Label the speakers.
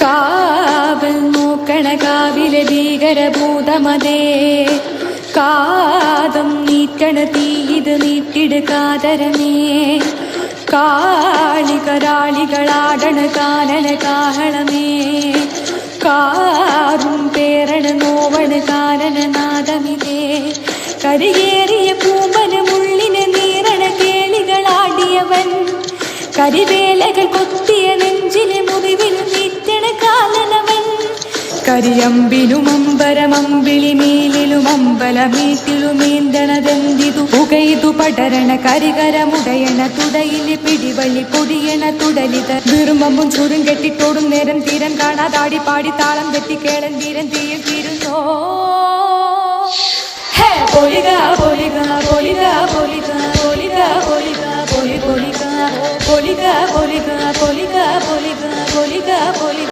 Speaker 1: കാവൽ നോക്കണ കാവിലെ ഭീകരഭൂതമതേ കാതം നീറ്റണ തീയത് നീട്ടിട് കാതരമേ കാളികരാളികളാടണ കാനന കാഹളമേ കാറും പേരണ നോവണ കാനനനാദമിതേ കരിയേറിയ പൂമ്പനമുള്ളിന് നീറണ കേളികളാടിയവൻ കരിവേലകൾ കൊത്തിയ നെഞ്ചിലെ മുറിവിലും നീറ്റണ കാലനവൻ കരിയമ്പിലും അമ്പരമമ്പിളി മേലിലും അമ്പലമീട്ടിലുമേന്തണതെന്തിതു പുകയിതു പടരണ കരികരമുടയണ തുടയിലെ പിടിവള്ളി പൊടിയണ തുടലിത വിറുമ്പും ചുരും കെട്ടിട്ടോടും നേരം തീരം കാണാതാടി പാടി താളം തെറ്റി കേളൻ തീരം തീയിൽ തീരുന്നോ പൊലിക പൊലിക പൊലിക പൊലിക പൊലിക പൊലിക പൊലി പൊലിക പൊലിക പൊലിക പൊലിക പൊലിക പൊലിക പൊലിക